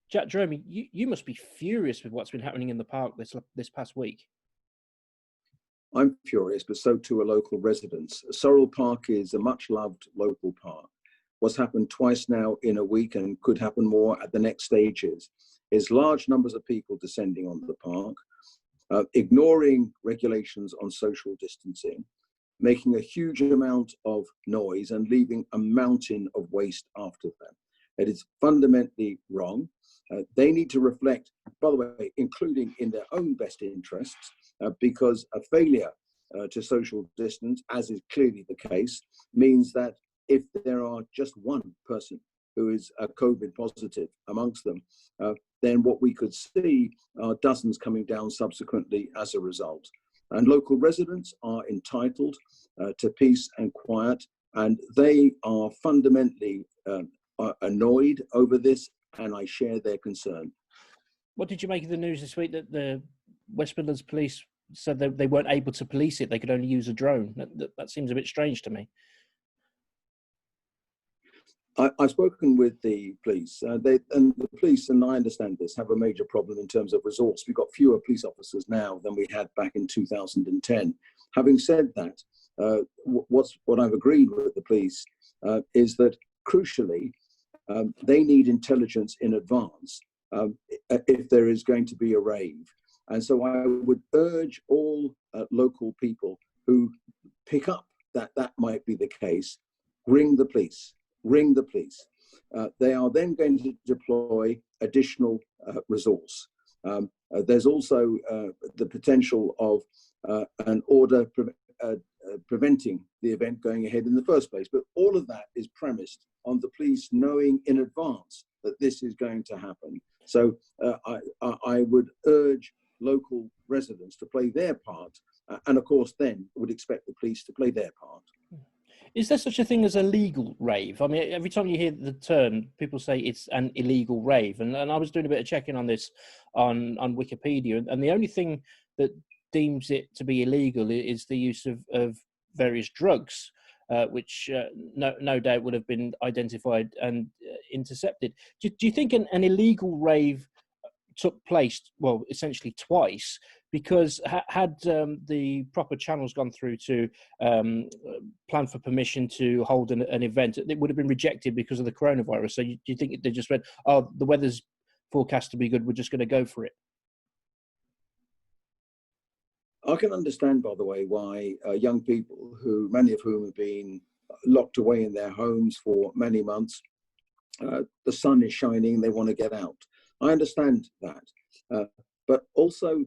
Jack Dromey, you must be furious with what's been happening in the park this past week. I'm furious, but so too are local residents. Sorrel Park is a much-loved local park. What's happened twice now in a week and could happen more at the next stages is large numbers of people descending on the park, ignoring regulations on social distancing, making a huge amount of noise and leaving a mountain of waste after them. It is fundamentally wrong. They need to reflect, by the way, including in their own best interests, because a failure to social distance, as is clearly the case, means that if there are just one person who is COVID positive amongst them, then what we could see are dozens coming down subsequently as a result. And local residents are entitled to peace and quiet, and they are fundamentally annoyed over this, and I share their concern. What did you make of the news this week that the West Midlands police said they weren't able to police it, they could only use a drone? That seems a bit strange to me. I've spoken with the police, and the police, and I understand this, have a major problem in terms of resource. We've got fewer police officers now than we had back in 2010. Having said that, what I've agreed with the police is that, crucially, they need intelligence in advance if there is going to be a rave. And so I would urge all local people who pick up that might be the case, ring the police. They are then going to deploy additional resource. There's also the potential of an order preventing the event going ahead in the first place. But all of that is premised on the police knowing in advance that this is going to happen. So I would urge local residents to play their part, and of course then would expect the police to play their part. Is there such a thing as a legal rave? I mean, every time you hear the term, people say it's an illegal rave. And I was doing a bit of checking on this on Wikipedia, and the only thing that deems it to be illegal is the use of various drugs, which no doubt would have been identified and intercepted. Do you think an illegal rave took place, well, essentially twice, because had the proper channels gone through to plan for permission to hold an event, it would have been rejected because of the coronavirus? So do you think they just went, oh, the weather's forecast to be good, we're just going to go for it? I can understand, by the way, why young people, many of whom have been locked away in their homes for many months, the sun is shining, they want to get out. I understand that, but also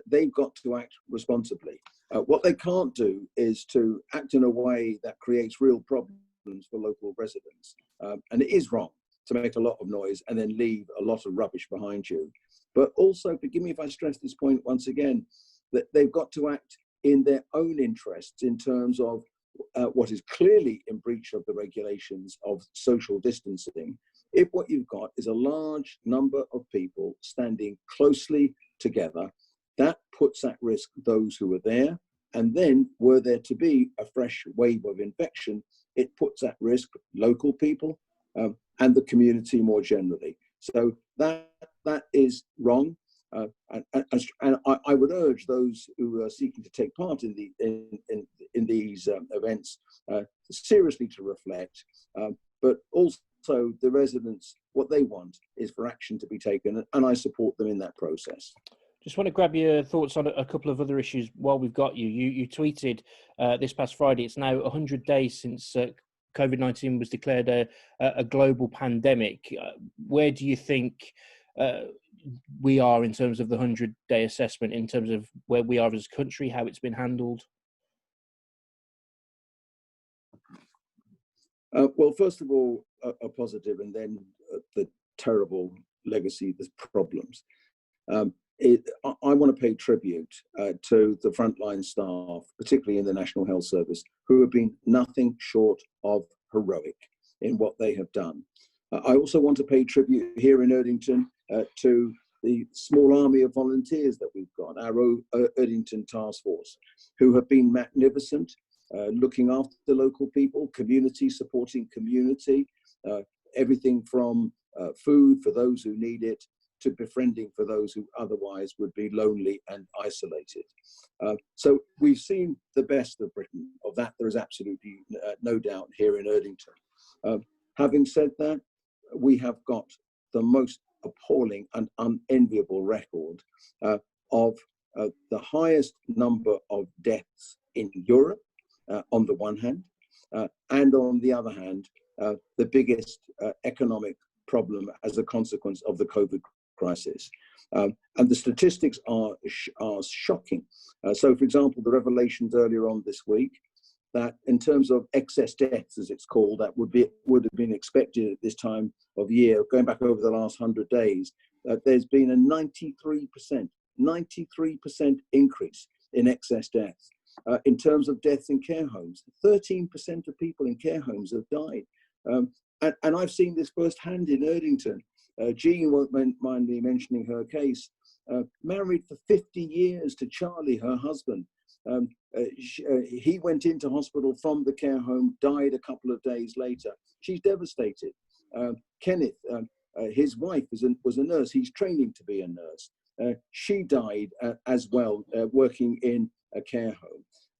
they've got to act responsibly. What they can't do is to act in a way that creates real problems for local residents. And it is wrong to make a lot of noise and then leave a lot of rubbish behind you. But also, forgive me if I stress this point once again, that they've got to act in their own interests in terms of what is clearly in breach of the regulations of social distancing. If what you've got is a large number of people standing closely together, that puts at risk those who are there. And then, were there to be a fresh wave of infection, it puts at risk local people and the community more generally. So that is wrong. And I would urge those who are seeking to take part in these events seriously to reflect, but also the residents, what they want is for action to be taken, and I support them in that process. Just want to grab your thoughts on a couple of other issues while we've got you. You tweeted this past Friday, it's now 100 days since COVID-19 was declared a global pandemic. Where do you think we are in terms of the 100-day assessment, in terms of where we are as a country, how it's been handled? Well, first of all, a positive, and then the terrible legacy, the problems. I want to pay tribute to the frontline staff, particularly in the National Health Service, who have been nothing short of heroic in what they have done. I also want to pay tribute here in Erdington to the small army of volunteers that we've got, our Erdington Task Force, who have been magnificent, looking after the local people, community, supporting community, everything from food for those who need it, to befriending for those who otherwise would be lonely and isolated. So we've seen the best of Britain. Of that, there is absolutely no doubt here in Erdington. Having said that, we have got the most appalling and unenviable record of the highest number of deaths in Europe, on the one hand, and on the other hand, the biggest economic problem as a consequence of the COVID crisis. And the statistics are shocking. So, for example, the revelations earlier on this week that in terms of excess deaths, as it's called, that would have been expected at this time of year, going back over the last 100 days, there's been a 93% increase in excess deaths. In terms of deaths in care homes, 13% of people in care homes have died. And I've seen this firsthand in Erdington. Jean won't mind me mentioning her case. Married for 50 years to Charlie, her husband. He went into hospital from the care home, died a couple of days later. She's devastated. Kenneth, his wife, was a nurse. He's training to be a nurse. She died as well, working in a care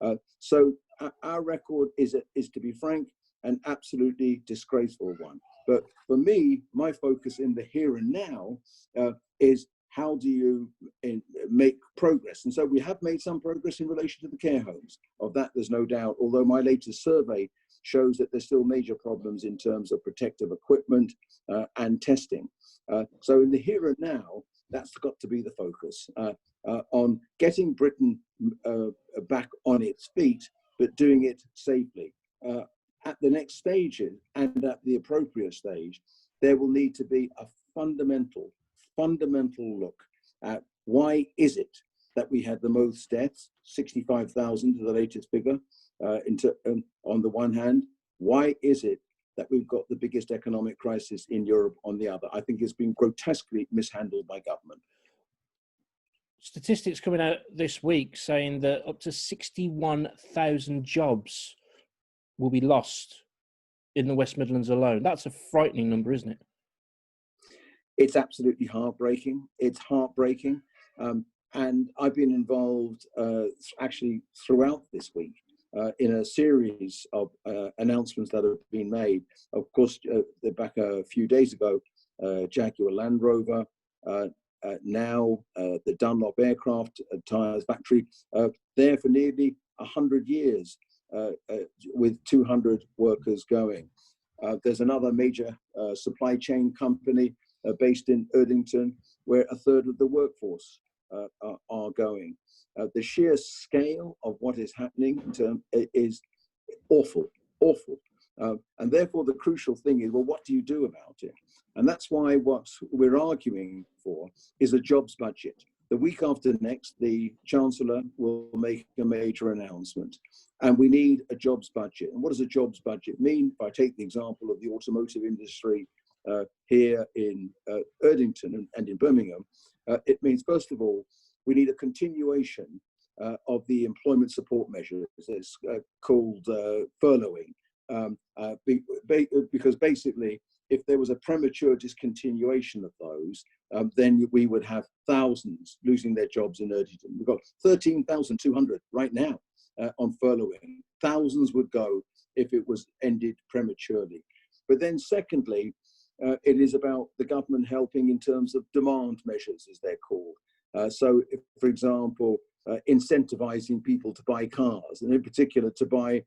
home. So our record is, to be frank, an absolutely disgraceful one. But for me, my focus in the here and now is how do you make progress? And so we have made some progress in relation to the care homes. Of that, there's no doubt, although my latest survey shows that there's still major problems in terms of protective equipment and testing. So in the here and now, that's got to be the focus on getting Britain back on its feet, but doing it safely. At the next stages and at the appropriate stage, there will need to be a fundamental look at why is it that we had the most deaths, 65,000 to the latest figure, on the one hand. Why is it that we've got the biggest economic crisis in Europe on the other? I think it's been grotesquely mishandled by government. Statistics coming out this week saying that up to 61,000 jobs will be lost in the West Midlands alone. That's a frightening number, isn't it? It's absolutely heartbreaking. It's heartbreaking. And I've been involved actually throughout this week in a series of announcements that have been made. Of course, back a few days ago, Jaguar Land Rover, now the Dunlop Aircraft Tyres Factory, there for nearly 100 years with 200 workers going. There's another major supply chain company based in Erdington where a third of the workforce are going. The sheer scale of what is happening is awful. And therefore the crucial thing is, well, what do you do about it? And that's why what we're arguing for is a jobs budget. The week after next, the Chancellor will make a major announcement, and we need a jobs budget. And what does a jobs budget mean? If I take the example of the automotive industry here in Erdington and in Birmingham, it means, first of all, we need a continuation of the employment support measures. It's called furloughing, because basically, if there was a premature discontinuation of those, then we would have thousands losing their jobs in Erdington. We've got 13,200 right now on furloughing. Thousands would go if it was ended prematurely. But then secondly, it is about the government helping in terms of demand measures, as they're called. So, if, for example, incentivizing people to buy cars, and in particular to buy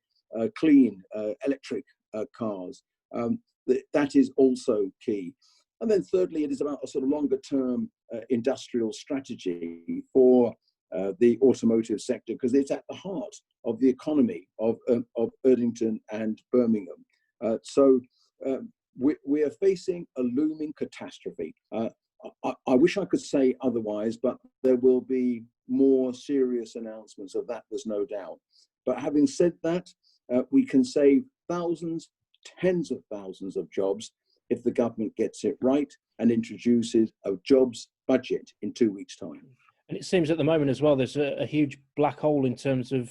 clean electric cars, that is also key. And then thirdly, it is about a sort of longer term industrial strategy for the automotive sector, because it's at the heart of the economy of Erdington and Birmingham. So we are facing a looming catastrophe. I wish I could say otherwise, but there will be more serious announcements of that, there's no doubt. But having said that, we can save thousands, tens of thousands of jobs if the government gets it right and introduces a jobs budget in 2 weeks' time. And it seems at the moment as well, there's a huge black hole in terms of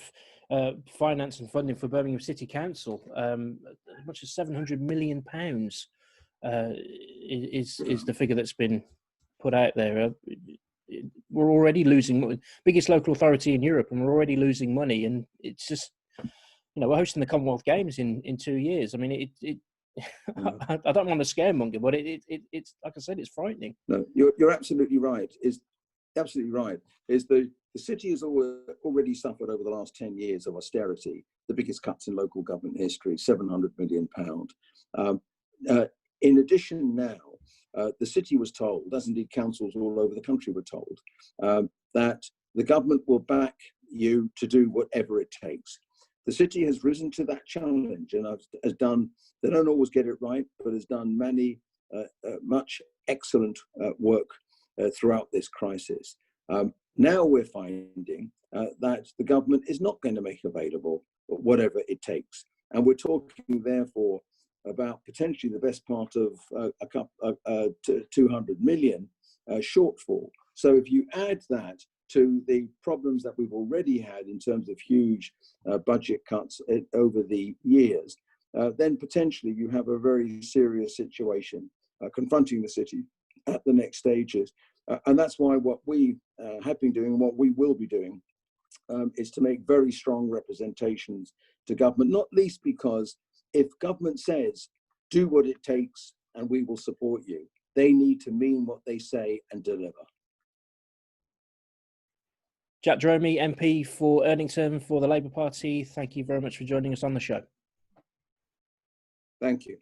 finance and funding for Birmingham City Council, as much as £700 million is the figure that's been put out there. We're already losing, biggest local authority in Europe, and we're already losing money. And it's just, we're hosting the Commonwealth Games in 2 years. I mean, I don't want to scaremonger, but it's like I said, it's frightening. No, you're absolutely right. Absolutely right. The city has already suffered over the last 10 years of austerity, the biggest cuts in local government history, £700 million. In addition, now the city was told, as indeed councils all over the country were told, that the government will back you to do whatever it takes. The city has risen to that challenge and has done. They don't always get it right, but has done much excellent work throughout this crisis. Now we're finding that the government is not going to make available whatever it takes. And we're talking, therefore, about potentially the best part of 200 million shortfall. So if you add that to the problems that we've already had in terms of huge budget cuts over the years, then potentially you have a very serious situation confronting the city at the next stages. And that's why what we have been doing, what we will be doing, is to make very strong representations to government, not least because if government says, do what it takes and we will support you, they need to mean what they say and deliver. Jack Dromey, MP for Erdington for the Labour Party, thank you very much for joining us on the show. Thank you.